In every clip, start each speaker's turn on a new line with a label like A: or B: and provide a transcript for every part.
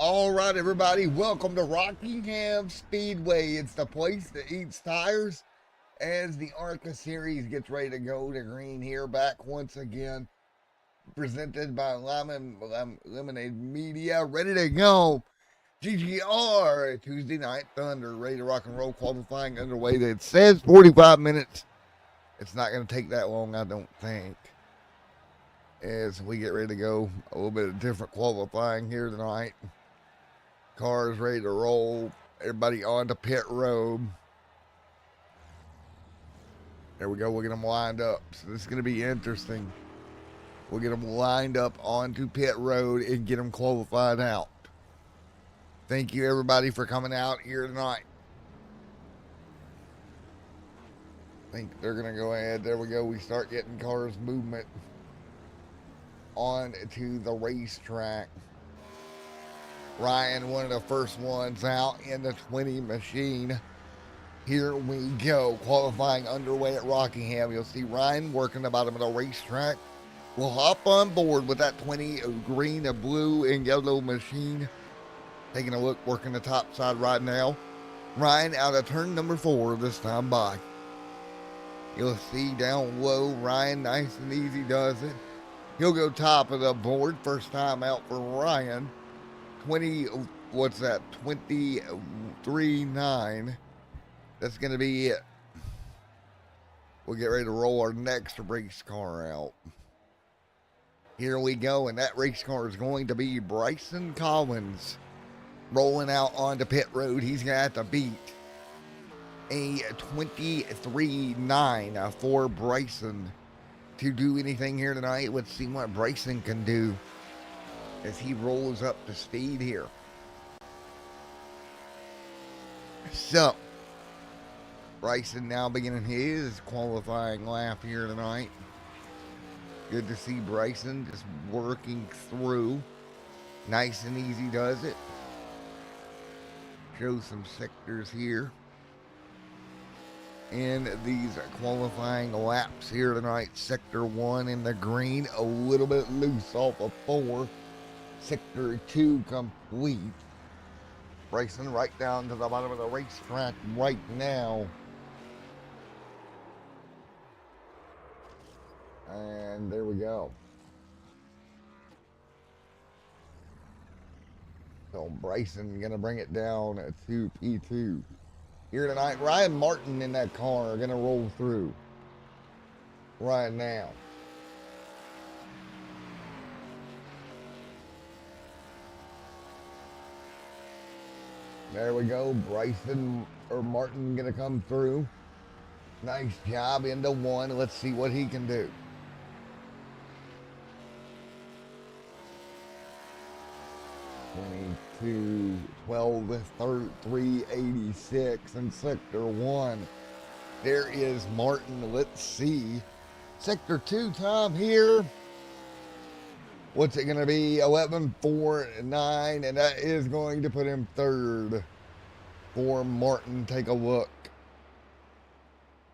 A: All right, everybody, welcome to Rockingham Speedway. It's the place that eats tires as the Arca series gets ready to go to green here, back once again, presented by Limeade Media, ready to go. GGR, Tuesday Night Thunder, ready to rock and roll, qualifying underway. It says 45 minutes. It's not going to take that long, I don't think, as we get ready to go. A little bit of different qualifying here tonight. Cars ready to roll. Everybody on to pit road. There we go. We'll get them lined up. So this is going to be interesting. We'll get them lined up onto pit road and get them qualified out. Thank you, everybody, for coming out here tonight. I think they're going to go ahead. There we go. We start getting cars movement on to the racetrack. Ryan, one of the first ones out in the 20 machine. Here we go. Qualifying underway at Rockingham. You'll see Ryan working the bottom of the racetrack. We'll hop on board with that 20 green, blue, and yellow machine. Taking a look, working the top side right now. Ryan out of turn number 4 this time by. You'll see down low, Ryan nice and easy does it. He'll go top of the board. First time out for Ryan. 23.9. That's going to be it. We'll get ready to roll our next race car out. Here we go, and that race car is going to be Bryson Collins rolling out onto pit road. He's going to have to beat a 23.9 for Bryson to do anything here tonight. Let's see what Bryson can do as he rolls up to speed here. So, Bryson now beginning his qualifying lap here tonight. Good to see Bryson just working through. Nice and easy does it. Show some sectors here in these qualifying laps here tonight. Sector 1 in the green, a little bit loose off of 4. Sector 2 complete. Racing right down to the bottom of the racetrack right now. And there we go. So Bryson gonna bring it down to P2. Here tonight, Ryan Martin in that car are gonna roll through right now. There we go. Bryson or Martin gonna come through. Nice job into 1. Let's see what he can do. (22, 12, 3, 86 in sector 1. There is Martin. Let's see. Sector 2 time here. What's it going to be? 11.49, and that is going to put him 3rd for Martin. Take a look.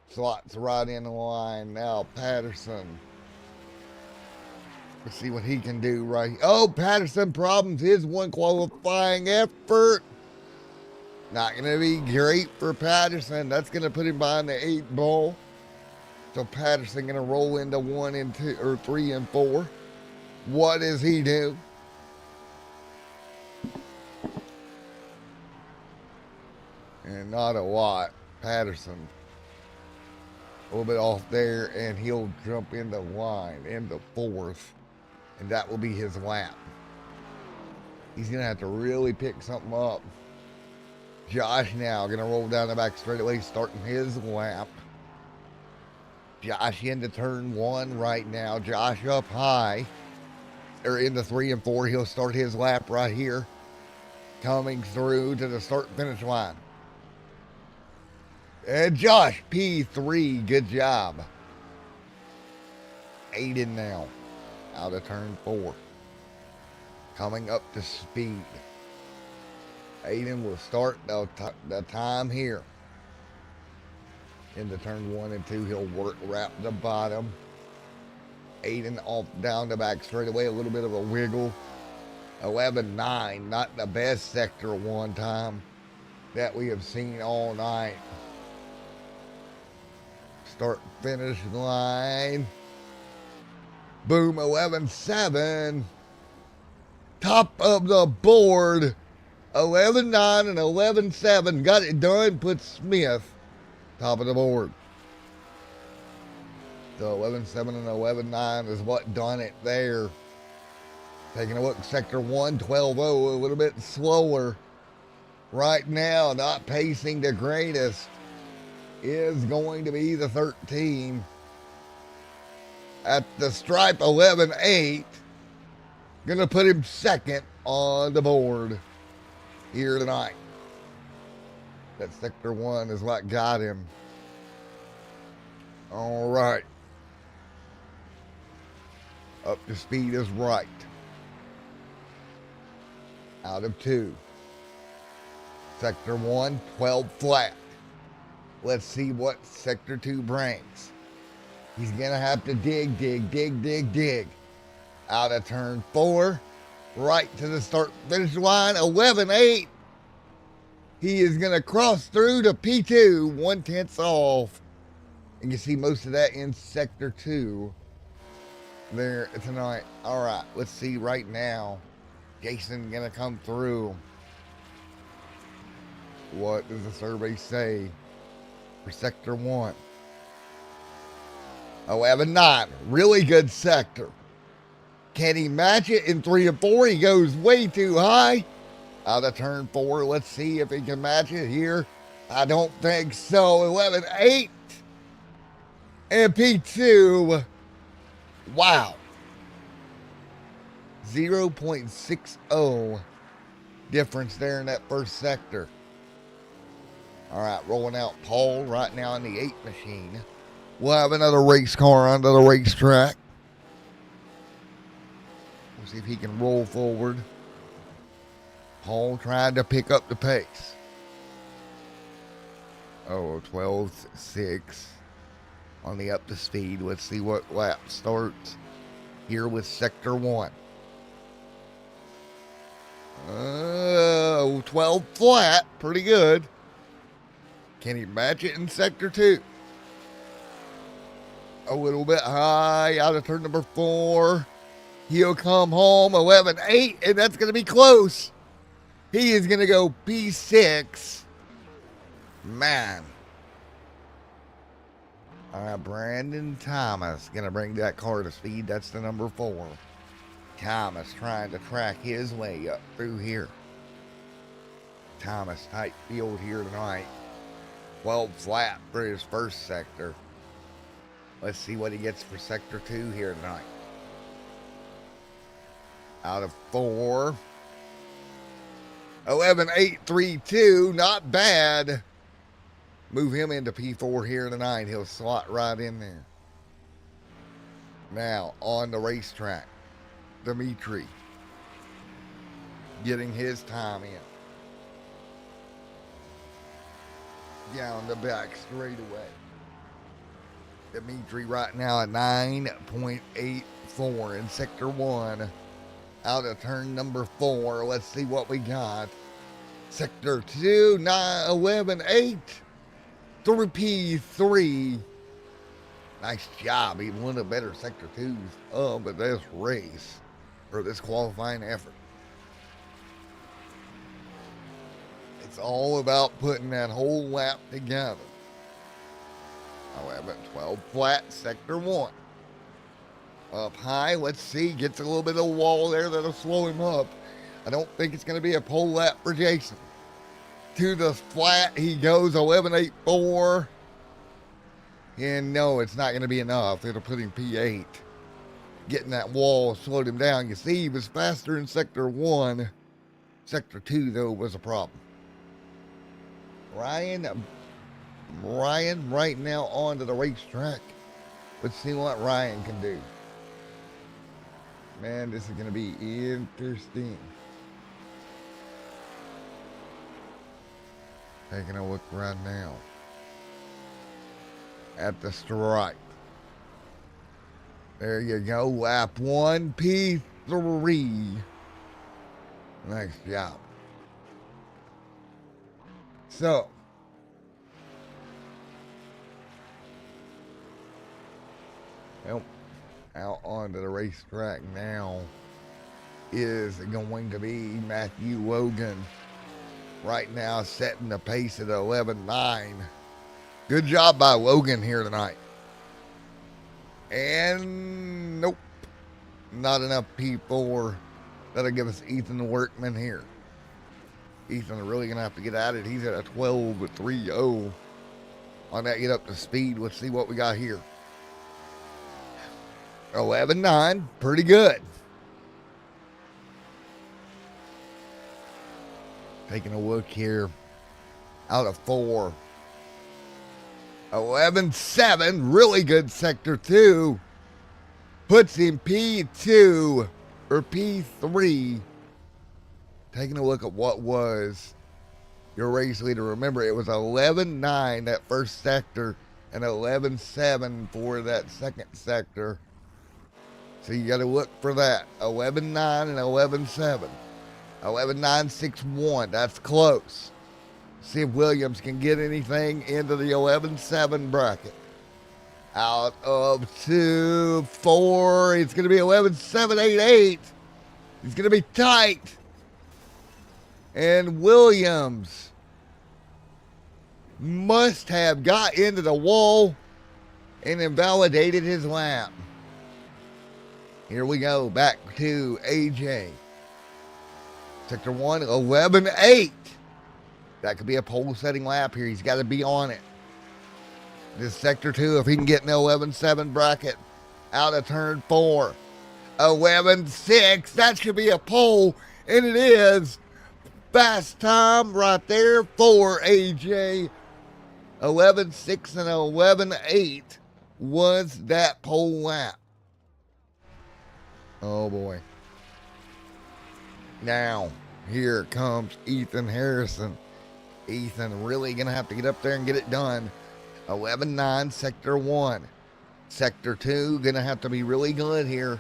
A: Slots right in the line. Now Patterson. Let's see what he can do right. Oh, Patterson problems his one qualifying effort. Not going to be great for Patterson. That's going to put him behind the 8 ball. So Patterson going to roll into 1 and 2 or 3 and 4. What does he do? And not a lot. Patterson a little bit off there, and he'll jump into line, into 4th, and that will be his lap. He's going to have to really pick something up. Josh now going to roll down the back straightaway, starting his lap. Josh into turn 1 right now. Josh up high. Or into 3 and 4. He'll start his lap right here. Coming through to the start finish line. And Josh, P3. Good job. Aiden now. Out of turn 4. Coming up to speed. Aiden will start the time here. Into turn 1 and 2. He'll wrap the bottom. Aiden off down the back straightaway, a little bit of a wiggle. 11-9, not the best sector one time that we have seen all night. Start finish line. Boom, 11-7. Top of the board. 11-9 and 11-7. Got it done. Put Smith top of the board. So 11-7 and 11-9 is what done it there. Taking a look at sector 1, 12-0, a little bit slower. Right now, not pacing the greatest, is going to be the 13. At the stripe, 11-8. Gonna put him second on the board here tonight. That sector 1 is what got him. All right. Up to speed is right. Out of 2. Sector 1, 12 flat. Let's see what sector 2 brings. He's going to have to dig. Out of turn 4. Right to the start finish line, 11-8. He is going to cross through to P2, 1/10 off. And you see most of that in sector 2 there tonight. All right, let's see right now. Jason going to come through. What does the survey say for sector 1? 11-9, really good sector. Can he match it in 3 and 4? He goes way too high. Out of turn 4, let's see if he can match it here. I don't think so. 11-8. And P2. Wow. 0.60 difference there in that first sector. All right, rolling out Paul right now in the 8 machine. We'll have another race car onto the racetrack. We'll see if he can roll forward. Paul trying to pick up the pace. Oh, 12-6 on the up to speed. Let's see what lap starts here with sector 1. 12 flat, pretty good. Can he match it in sector 2? A little bit high, out of turn number 4. He'll come home, 11-8, and that's going to be close. He is going to go P6. Man. All right, Brandon Thomas going to bring that car to speed. That's the number 4. Thomas trying to track his way up through here. Thomas, tight field here tonight. 12 flat for his first sector. Let's see what he gets for sector 2 here tonight. Out of 4. 11-8-3-2, not bad. Move him into P4 here tonight. He'll slot right in there. Now, on the racetrack, Dimitri getting his time in. Down the back straightaway. Dimitri right now at 9.84 in sector 1. Out of turn number 4. Let's see what we got. Sector 2, 11-8 through P3. Nice job. He won a better sector 2s of this race for this qualifying effort. It's all about putting that whole lap together. 11-12 flat, sector 1. Up high, let's see, gets a little bit of a wall there that'll slow him up. I don't think it's going to be a pole lap for Jason. To the flat, he goes 11-8-4. And no, it's not going to be enough. It'll put him P8. Getting that wall slowed him down. You see, he was faster in sector 1. Sector 2, though, was a problem. Ryan right now onto the racetrack. Let's see what Ryan can do. Man, this is going to be interesting. Taking a look right now at the stripe. There you go, lap 1, P3. Nice job. So, well, out onto the racetrack now is going to be Matthew Logan. Right now, setting the pace at 11.9. Good job by Logan here tonight. And nope, not enough P4. That'll give us Ethan Workman here. Ethan really gonna have to get at it. He's at a 12.30 on that get up to speed. Let's see what we got here. 11.9, pretty good. Taking a look here, out of 4. 11.7, really good sector 2. Puts him P2 or P3. Taking a look at what was your race leader. Remember, it was 11.9 that first sector and 11.7 for that second sector. So you got to look for that. 11.9 and 11.7. 11.961. That's close. See if Williams can get anything into the 11.7 bracket. Out of 2, 4. It's going to be 11.788. It's going to be tight. And Williams must have got into the wall and invalidated his lap. Here we go, back to AJ. Sector 1, 11.8. That could be a pole-setting lap here. He's got to be on it. This Sector 2, if he can get in the 11.7 bracket, out of turn 4. 11.6, that should be a pole, and it is. Fast time right there for AJ. 11.6 and 11.8 was that pole lap. Oh boy. Now, here comes Ethan Harrison. Ethan really going to have to get up there and get it done. 11.9, Sector 1. Sector 2, going to have to be really good here.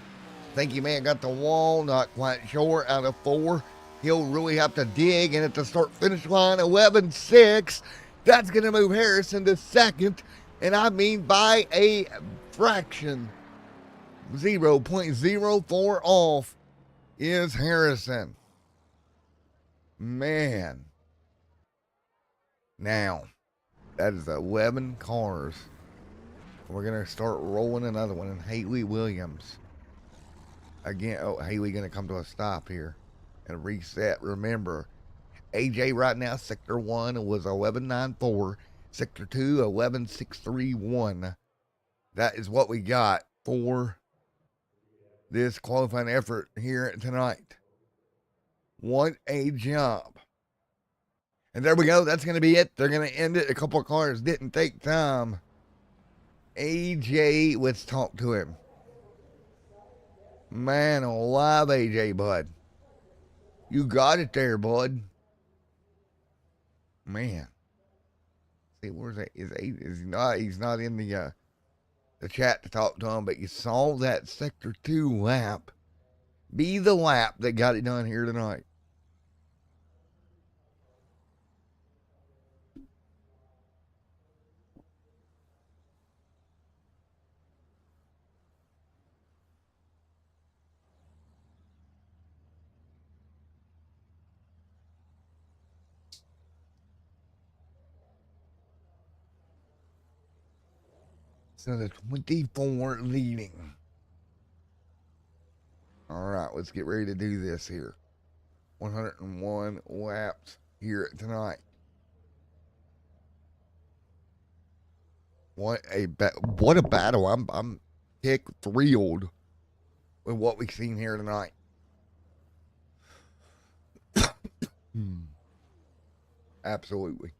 A: Think he may have got the wall, not quite sure. Out of 4, he'll really have to dig in at the start-finish line. 11.6, that's going to move Harrison to second, and I mean by a fraction. 0.04 off is Harrison. Man. Now, that is 11 cars. We're going to start rolling another one. And Haley Williams. Again, Haley going to come to a stop here and reset. Remember, AJ right now, Sector 1 was 11.94. Sector 2, 11.631. That is what we got for this qualifying effort here tonight. What a job. And there we go. That's going to be it. They're going to end it. A couple of cars didn't take time. AJ, let's talk to him. Man alive, AJ, bud. You got it there, bud. Man. See, where's that? Is he not? He's not in the chat to talk to him, but you saw that Sector 2 lap be the lap that got it done here tonight. So the 24 leading. All right, let's get ready to do this here. 101 laps here tonight. What a battle! I'm thrilled with what we've seen here tonight. Absolutely.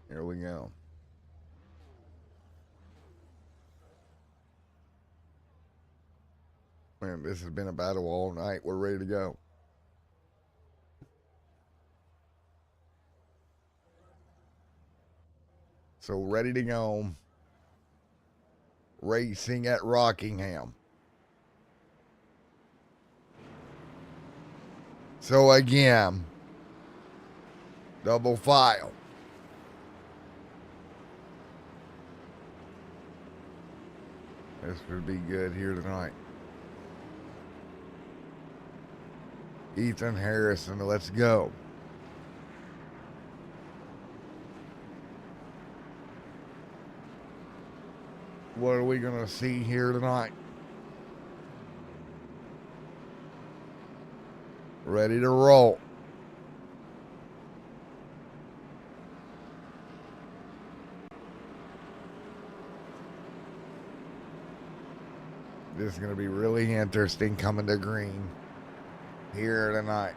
A: Here we go. Man, this has been a battle all night. We're ready to go. So ready to go. Racing at Rockingham. So again, double file. This would be good here tonight. Ethan Harrison, let's go. What are we going to see here tonight? Ready to roll. This is going to be really interesting coming to green here tonight.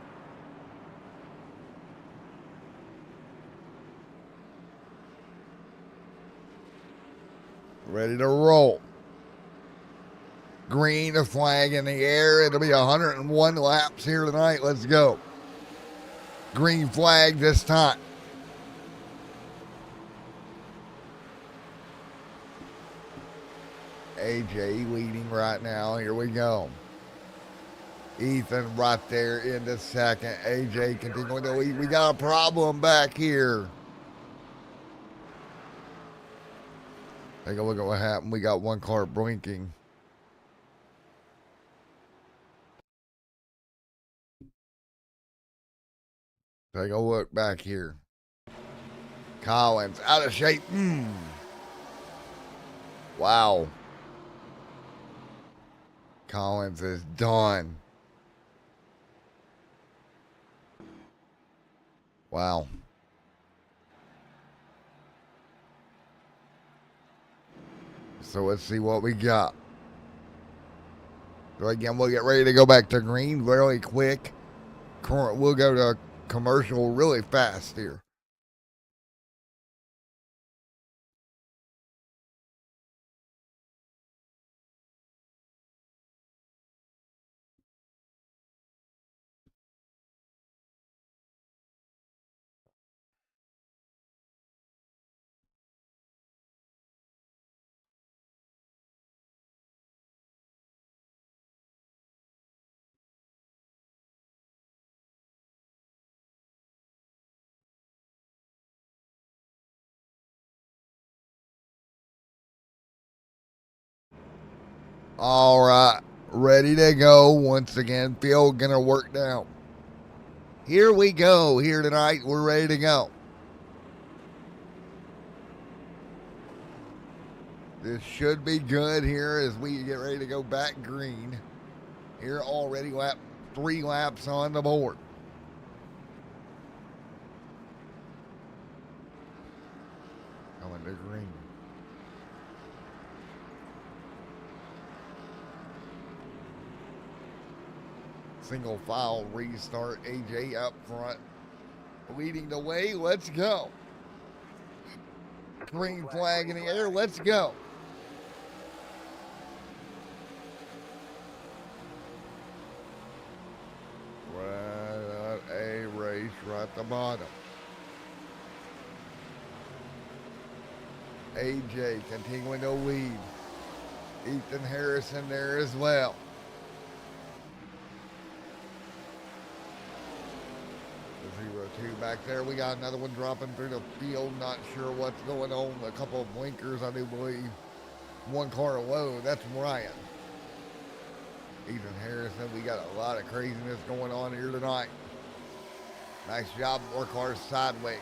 A: Ready to roll. Green, a flag in the air. It'll be 101 laps here tonight. Let's go. Green flag this time. AJ leading right now. Here we go. Ethan right there into second. AJ continuing to lead. We got a problem back here. Take a look at what happened. We got one car blinking. Take a look back here. Collins out of shape. Wow. Collins is done. Wow. So let's see what we got. So again, we'll get ready to go back to green really quick. We'll go to commercial really fast here. All right, ready to go once again. Field gonna work down. Here we go. Here tonight, we're ready to go. This should be good here as we get ready to go back green. Here already 3 laps on the board. Coming to green. Single file restart. AJ up front, leading the way. Let's go. Green flag in the air. Let's go. Right at a race right at the bottom. AJ continuing to lead. Ethan Harrison there as well. 0-2 back there. We got another one dropping through the field. Not sure what's going on. A couple of blinkers, I do believe. One car low. That's Ryan. Ethan Harrison. We got a lot of craziness going on here tonight. Nice job. More cars sideways.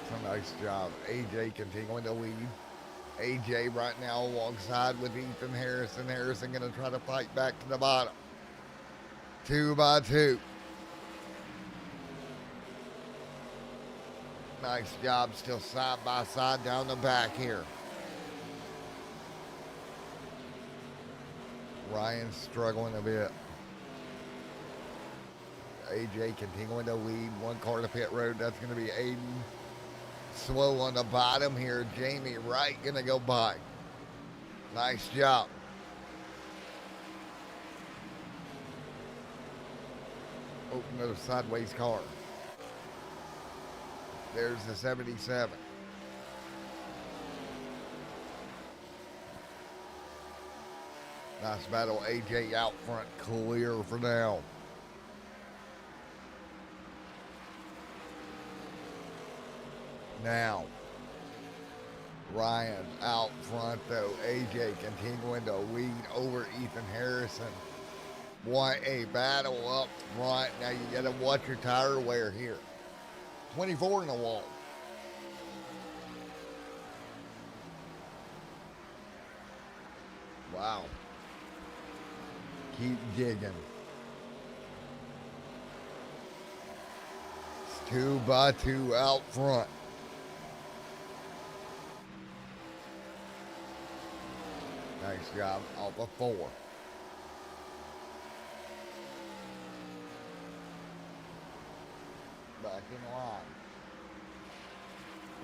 A: It's a nice job. AJ continuing to lead. AJ right now alongside with Ethan Harrison. Harrison going to try to fight back to the bottom. 2 by 2. Nice job, still side by side down the back here. Ryan's struggling a bit. AJ continuing to lead. One car to pit road. That's going to be Aiden. Slow on the bottom here. Jamie Wright going to go by. Nice job. Open another sideways car. There's the 77. Nice battle. AJ out front, clear for now. Now, Ryan out front though. AJ continuing to lead over Ethan Harrison. What a battle up front. Now you got to watch your tire wear here. 24 in the wall. Wow. Keep digging. It's 2x2 out front. Nice job off of 4. Back in line.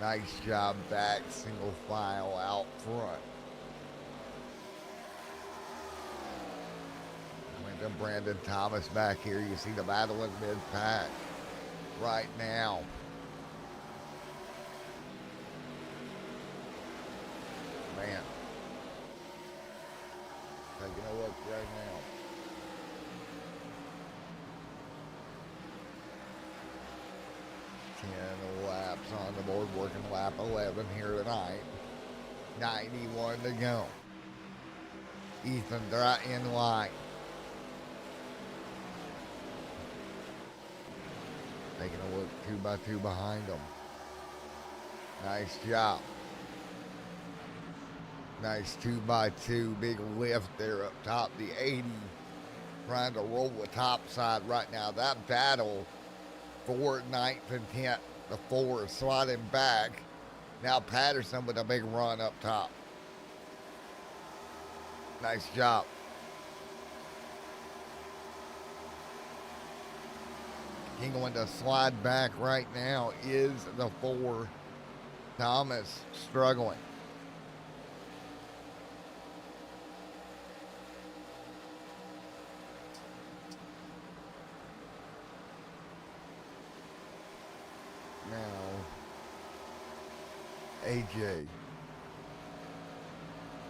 A: Nice job back, single file out front. And Brandon Thomas back here. You see the battle in mid-pack right now. Man. Taking a look right now. Laps on the board, working lap 11 here tonight. 91 to go. Ethan right in line. Taking a look 2x2 behind him. Nice job. Nice 2x2, big lift there up top. The 80 trying to roll the top side right now. That battle for 9th and 10th. The 4 is sliding back. Now Patterson with a big run up top. Nice job. He going to slide back right now is the 4. Thomas struggling. Now, AJ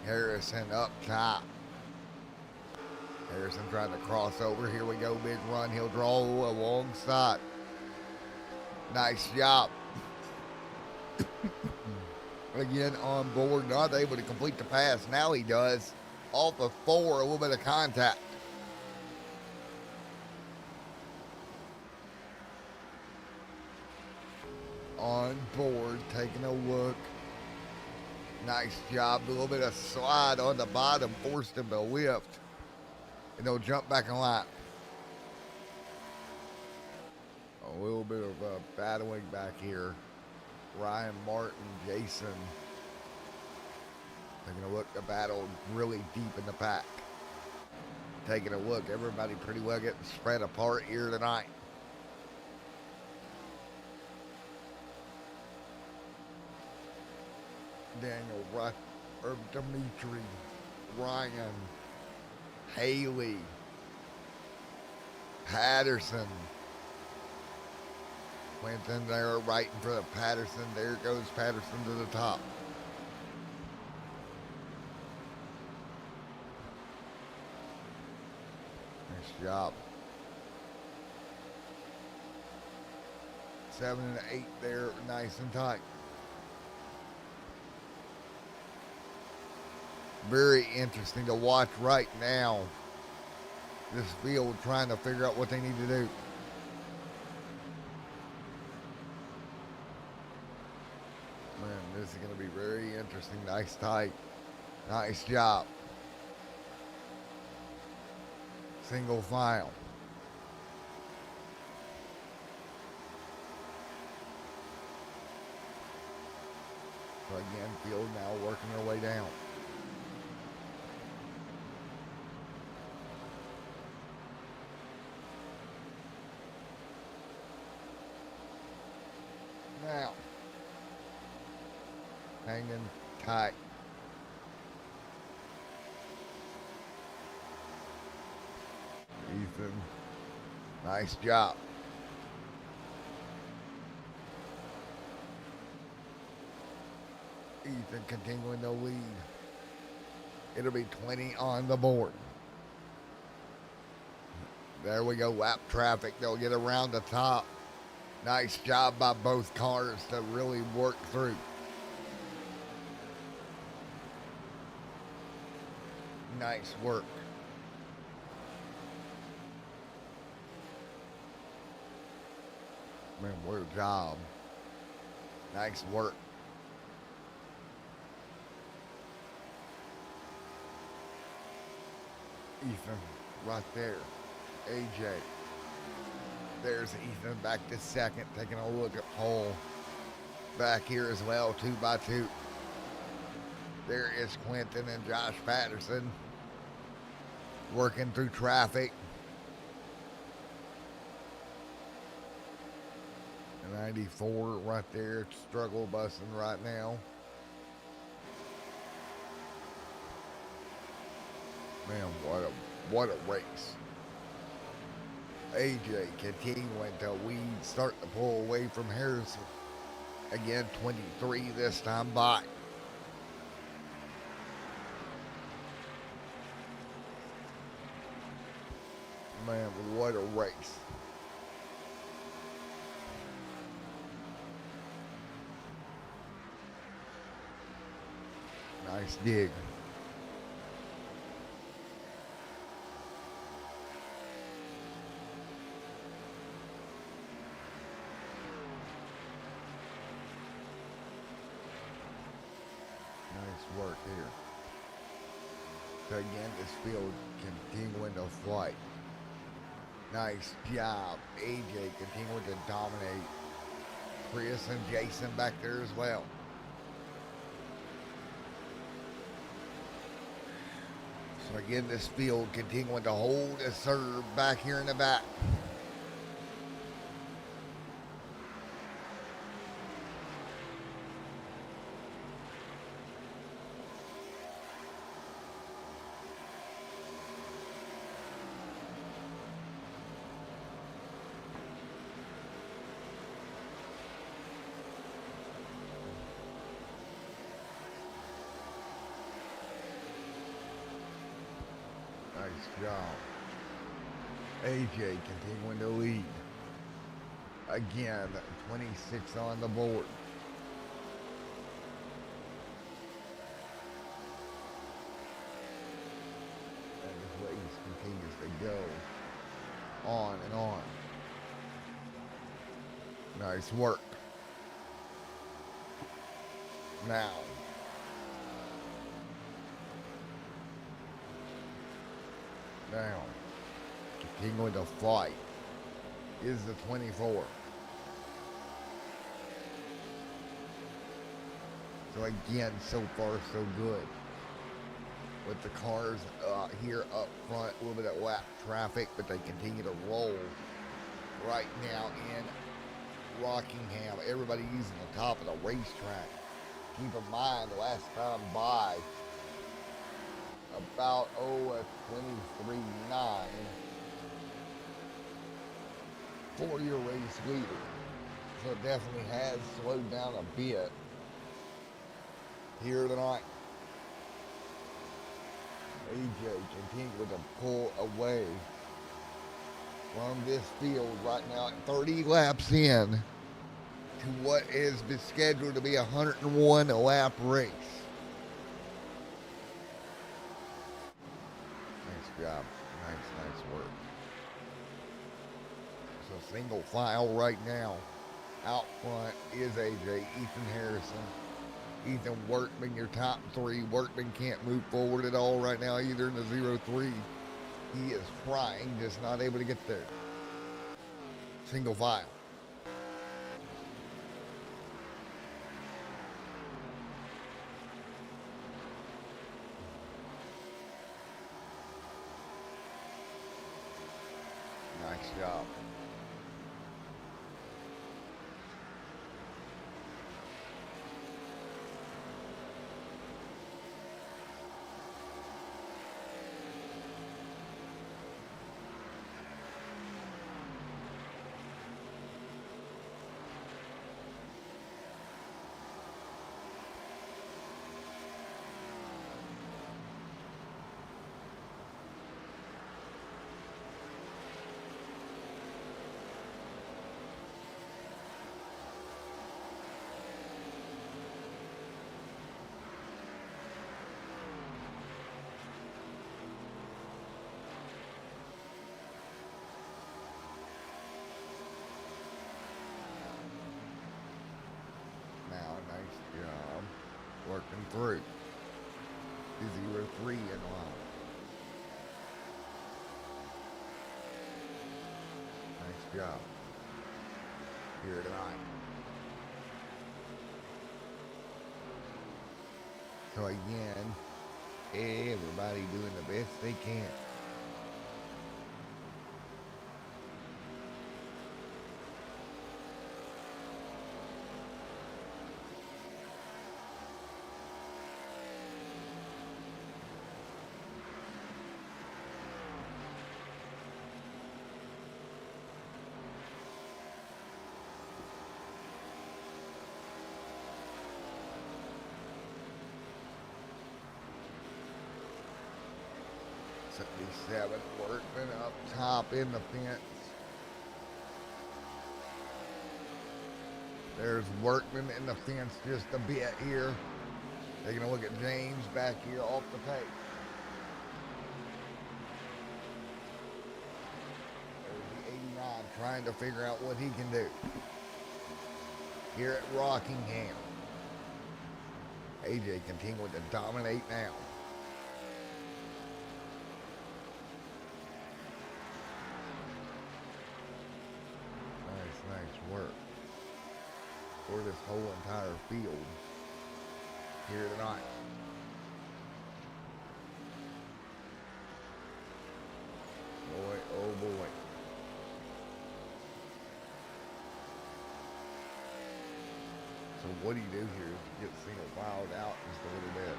A: Harrison up top. Harrison trying to cross over. Here we go, big run. He'll draw alongside. Nice job. Again on board, not able to complete the pass. Now he does. Off of 4, a little bit of contact. On board, taking a look. Nice job. A little bit of slide on the bottom, forced him to lift. And they'll jump back in line. A little bit of battling back here. Ryan Martin, Jason. Taking a look, the battle really deep in the pack. Taking a look, everybody pretty well getting spread apart here tonight. Daniel Rutt, or Dimitri, Ryan, Haley, Patterson. Went in there right in front of Patterson. There goes Patterson to the top. Nice job. 7 and 8 there, nice and tight. Very interesting to watch right now. This field trying to figure out what they need to do. Man, this is going to be very interesting. Nice tight. Nice job. Single file. So again, field now working their way down. Now, hanging tight. Ethan, nice job. Ethan continuing to lead. It'll be 20 on the board. There we go, lap traffic. They'll get around the top. Nice job by both cars to really work through. Nice work. Man, what a job. Nice work. Ethan, right there. AJ. There's Ethan back to second, taking a look at pole. Back here as well, 2x2. There is Quentin and Josh Patterson working through traffic. 94 right there, struggle busing right now. Man, what a race. AJ continuing to lead, start to pull away from Harrison. Again, 23 this time by. Man, what a race. Nice dig. Nice work here. So again, this field continuing to flight. Nice job. AJ continuing to dominate. Chris and Jason back there as well. So again, this field continuing to hold a serve back here in the back. Nice job. AJ continuing to lead. Again, 26 on the board. And this race continues to go on and on. Nice work. Now. Now, continuing to fight is the 24. So again, so far so good. With the cars here up front, a little bit of lap traffic, but they continue to roll right now in Rockingham. Everybody using the top of the racetrack. Keep in mind, the last time by, about, a 23.9 for your race leader. So it definitely has slowed down a bit here tonight. AJ continuing to pull away from this field right now at 30 laps in to what is scheduled to be a 101 lap race. Job. Nice work. So single file right now. Out front is AJ, Ethan Harrison. Ethan Workman, your top three. Workman can't move forward at all right now either in the 0-3. He is trying, just not able to get there. Single file. Nice job. and through. 0-3 in line. Nice job here tonight. So again, everybody doing the best they can. '77 Workman up top in the fence. There's Workman in the fence just a bit here. Taking a look at James back here off the pace. There's the 89 trying to figure out what he can do. Here at Rockingham. AJ continuing to dominate now. Nice work for this whole entire field here tonight. Boy, oh boy. So what do you do here is get single filed out just a little bit.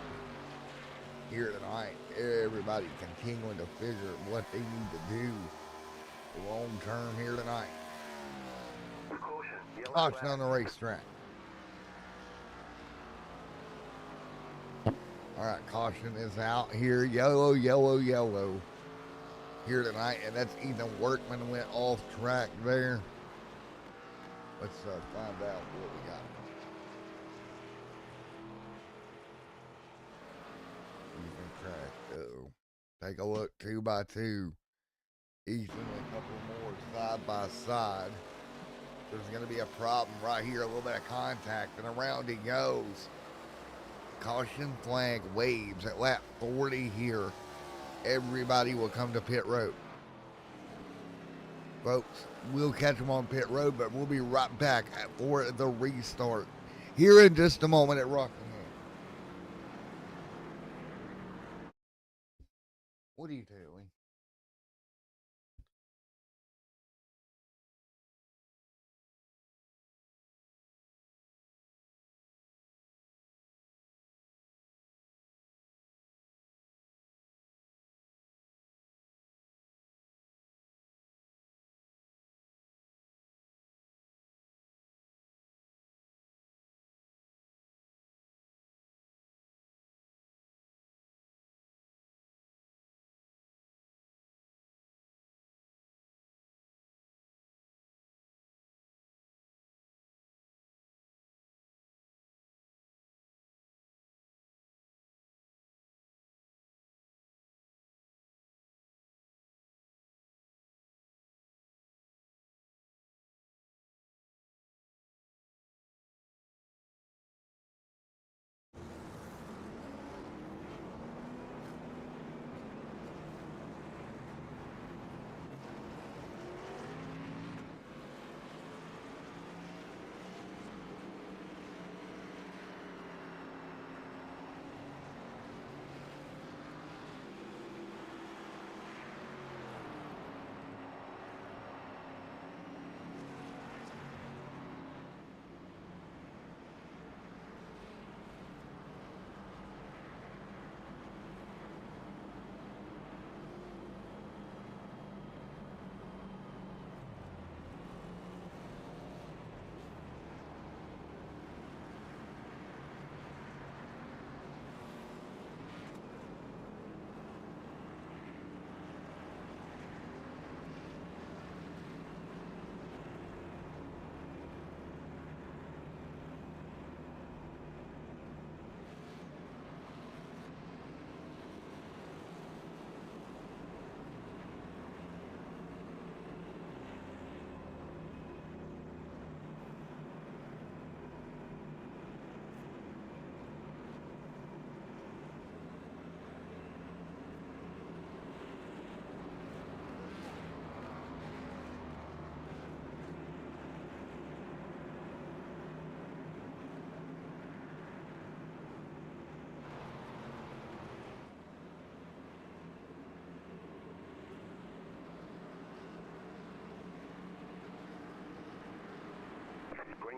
A: Here tonight, everybody continuing to figure what they need to do long term here tonight. Caution on the racetrack. Alright, caution is out here. Yellow, yellow, yellow. Here tonight, and that's Ethan Workman went off track there. Let's find out what we got. Ethan crashed. Uh-oh. Take a look, 2x2. Ethan and a couple more side by side. There's going to be a problem right here, a little bit of contact, and around he goes. Caution flag waves at lap 40 here. Everybody will come to pit road. Folks, we'll catch them on pit road, but we'll be right back for the restart here in just a moment at Rockingham. What are you doing?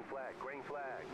B: green flag, green flag.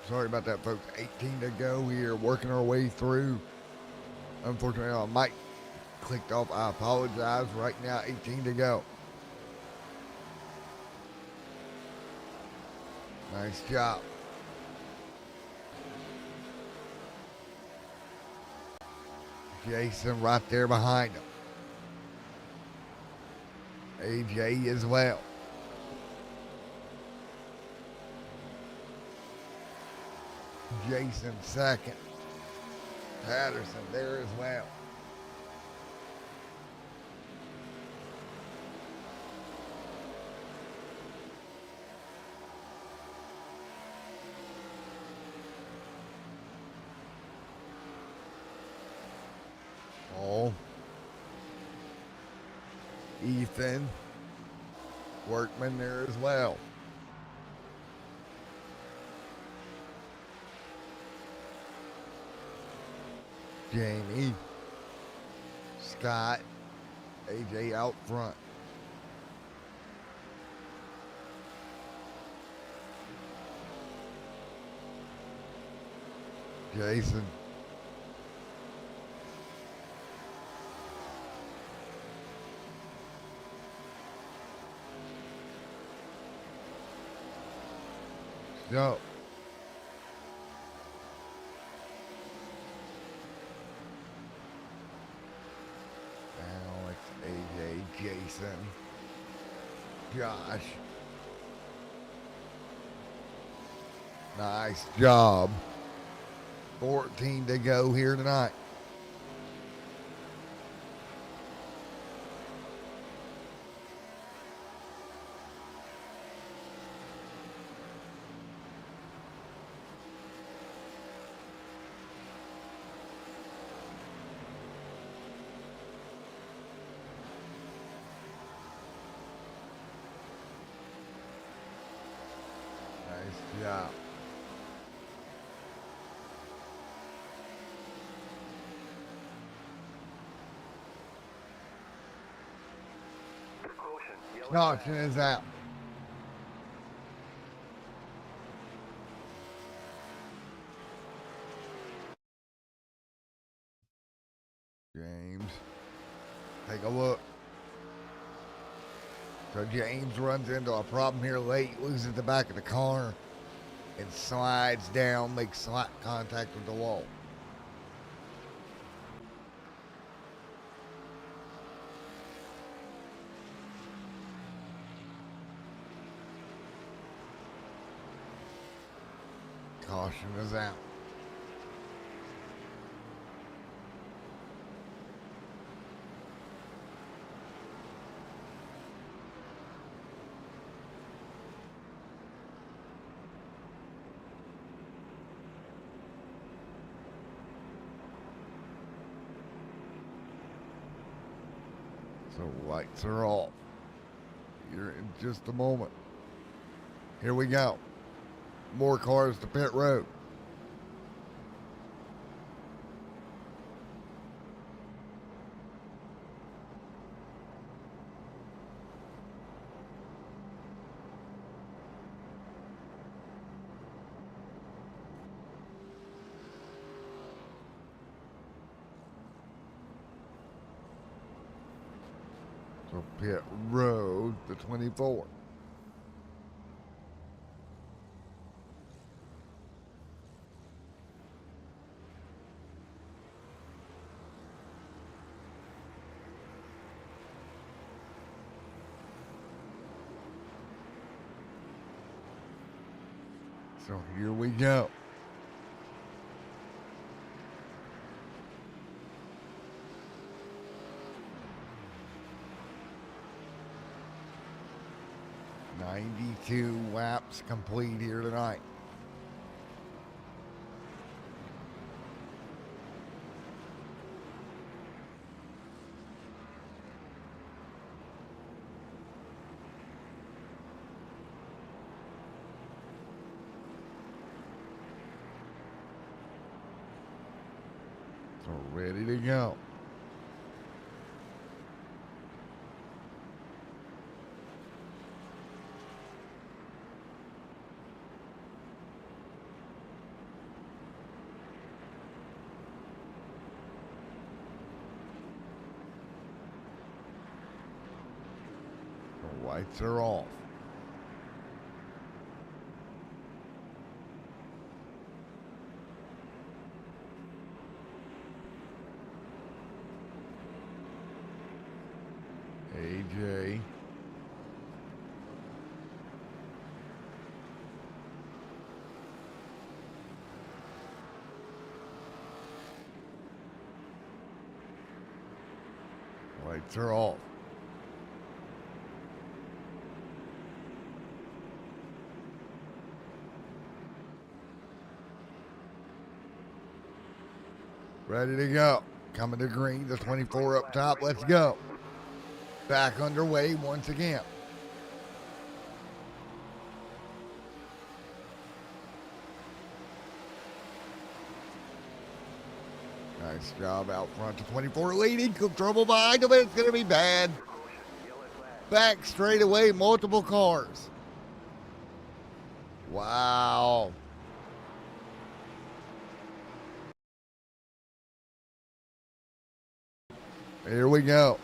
A: Sorry about that, folks. 18 to go here, working our way through. Unfortunately, our mic clicked off. I apologize. Right now, 18 to go. Nice job. Jason right there behind him. AJ as well. Jason second. Patterson there as well. Oh. Ethan. Workman there as well. Jamie. Scott. AJ out front. Jason. Go. Now it's AJ, Jason, Josh. Nice job. 14 to go here tonight. Nice job. Caution is out. James, take a look. So James runs into a problem here late, loses the back of the car, and slides down, makes slight contact with the wall. Caution is out. So lights are off. Here in just a moment. Here we go. More cars to pit road. So pit road, the 24. So here we go. "92 laps complete here tonight. So ready to go. Lights are off. AJ. Lights are off. Ready to go. Coming to green, the 24 up top. Let's go. Back underway once again. Nice job out front to 24 leading. Trouble behind him, it's going to be bad. Back straight away, multiple cars. Wow. Here we go.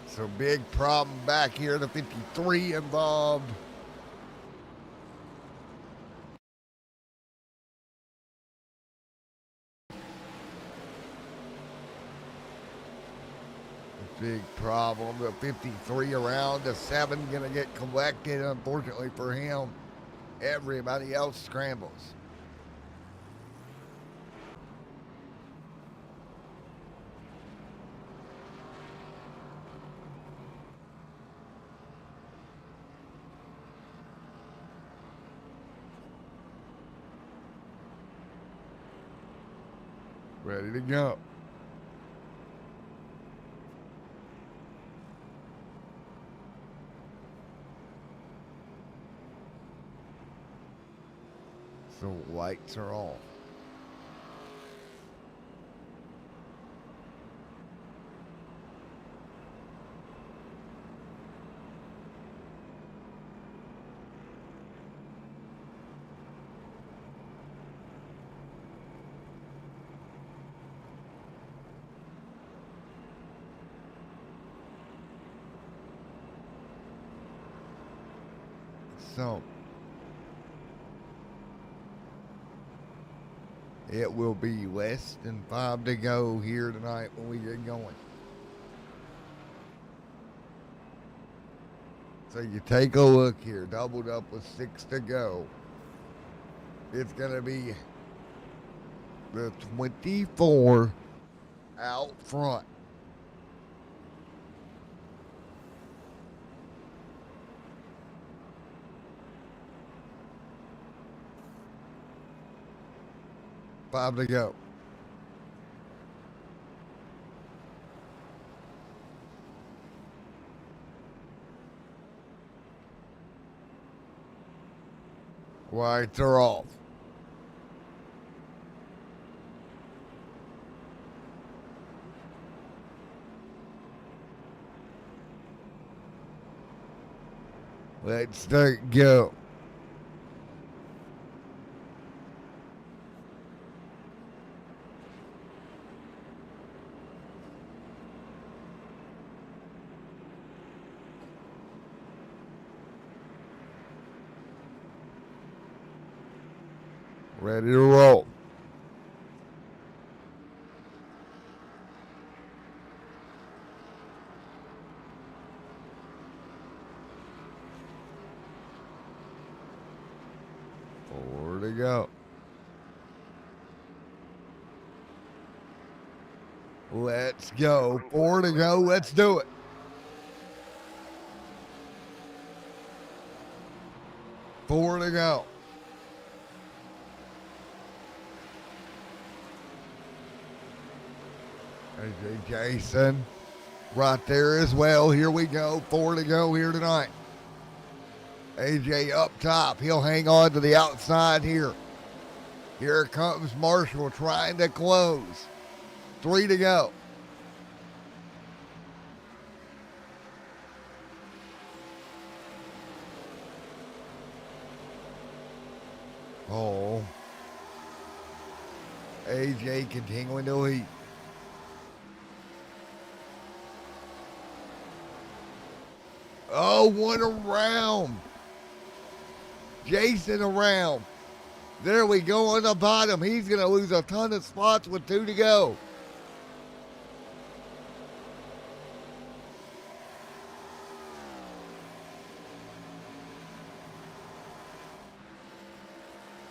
A: So big problem back here, the 53 involved. Big problem. The 53 around, the 7 going to get collected, unfortunately for him. Everybody else scrambles. Ready to go. So lights are off. So it will be less than 5 to go here tonight when we get going. So you take a look here, doubled up with 6 to go. It's going to be the 24 out front. Five to go. Lights are off. Let's start go. Ready to roll. Four to go. Let's go. 4 to go. Let's do it. Four to go. AJ Jason right there as well. Here we go. 4 to go here tonight. AJ up top. He'll hang on to the outside here. Here comes Marshall trying to close. 3 to go. Oh. AJ continuing to lead. Oh, one around. Jason around. There we go on the bottom. He's going to lose a ton of spots with 2 to go.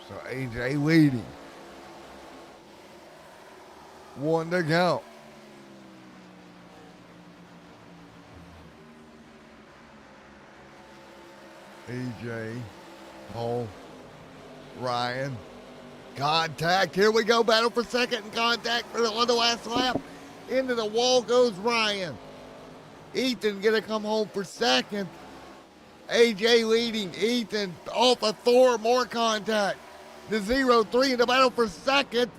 A: So AJ leading. 1 to go. AJ, Cole, Ryan. Contact. Here we go. Battle for second and contact on the last lap. Into the wall goes Ryan. Ethan going to come home for second. AJ leading. Ethan off of Thor. More contact. The 0-3 in the battle for second.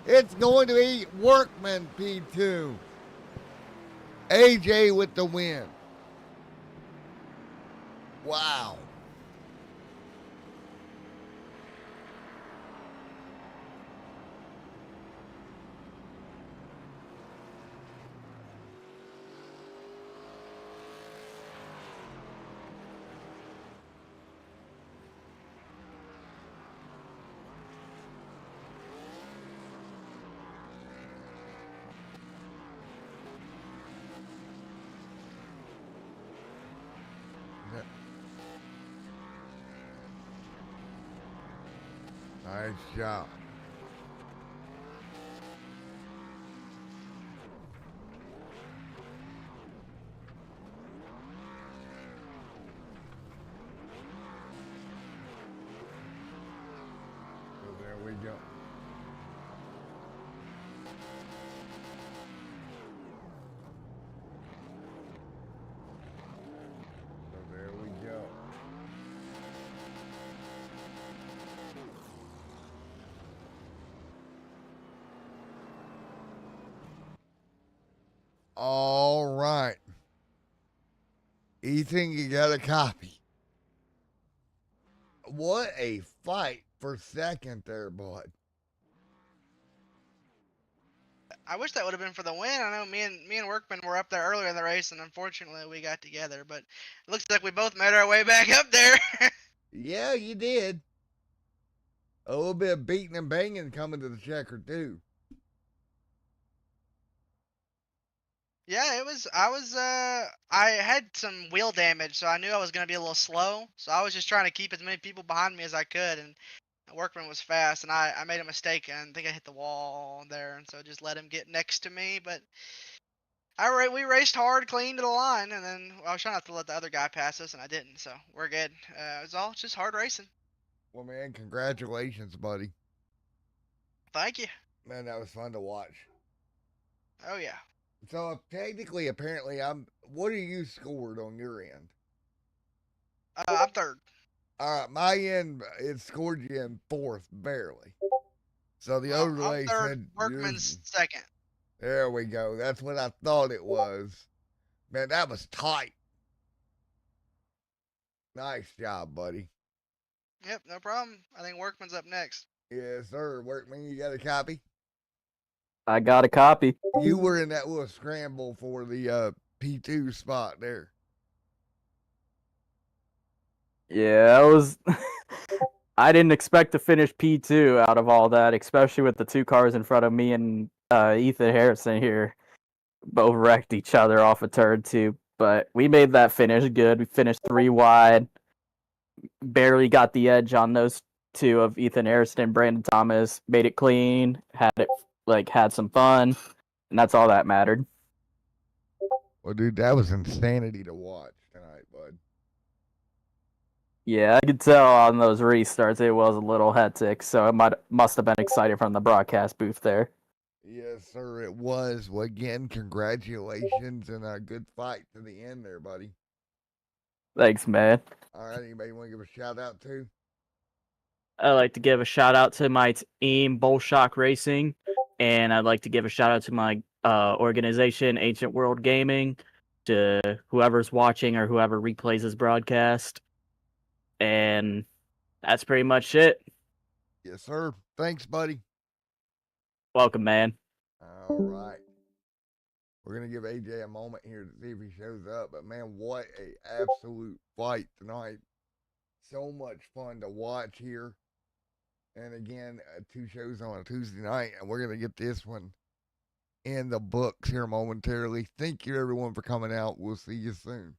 A: It's going to be Workman P2. AJ with the win. Wow. Nice job. So there we go. So there we go. All right. Ethan, you got a copy. What a fight for second there, bud.
B: I wish that would have been for the win. I know me and Workman were up there earlier in the race, and unfortunately we got together. But it looks like we both made our way back up there.
A: Yeah, you did. A little bit of beating and banging coming to the checker, too.
B: Yeah, it was. I had some wheel damage, so I knew I was gonna be a little slow. So I was just trying to keep as many people behind me as I could, and Workman was fast, and I made a mistake, and I think I hit the wall there, and so just let him get next to me. But we raced hard, clean to the line, and then I was trying not to let the other guy pass us, and I didn't. So we're good. It was all just hard racing.
A: Well, man, congratulations, buddy.
B: Thank you.
A: Man, that was fun to watch.
B: Oh yeah.
A: So technically, apparently, What are you scored on your end?
B: I'm third.
A: All right, my end it scored you in fourth, barely. So the
B: Well, I'm
A: overlay
B: third.
A: said
B: Workman's second.
A: there we go. That's what I thought it was. Man, that was tight. Nice job, buddy.
B: Yep, no problem. I think Workman's up next.
A: Yes, sir. Workman, you got a copy?
C: I got a copy.
A: You were in that little scramble for the P2 spot there.
C: Yeah, I was. I didn't expect to finish P2 out of all that, especially with the 2 cars in front of me and Ethan Harrison here. Both wrecked each other off of turn 2. But we made that finish good. We finished 3 wide. Barely got the edge on those 2 of Ethan Harrison and Brandon Thomas. Made it clean. Had some fun. And that's all that mattered.
A: Well, dude, that was insanity to watch tonight, bud.
C: Yeah, I could tell on those restarts it was a little hectic, so it must have been exciting from the broadcast booth there.
A: Yes, sir, it was. Well, again, congratulations and a good fight to the end there, buddy.
C: Thanks, man.
A: All right, anybody want to give a shout out to?
C: I'd like to give a shout out to my team, Bullshock Racing, and I'd like to give a shout out to my organization, Ancient World Gaming, to whoever's watching or whoever replays this broadcast. And that's pretty much it.
A: Yes, sir. Thanks, buddy.
C: Welcome, man.
A: All right. We're going to give AJ a moment here to see if he shows up. But, man, what a absolute fight tonight. So much fun to watch here. And, again, 2 shows on a Tuesday night. And we're going to get this one in the books here momentarily. Thank you, everyone, for coming out. We'll see you soon.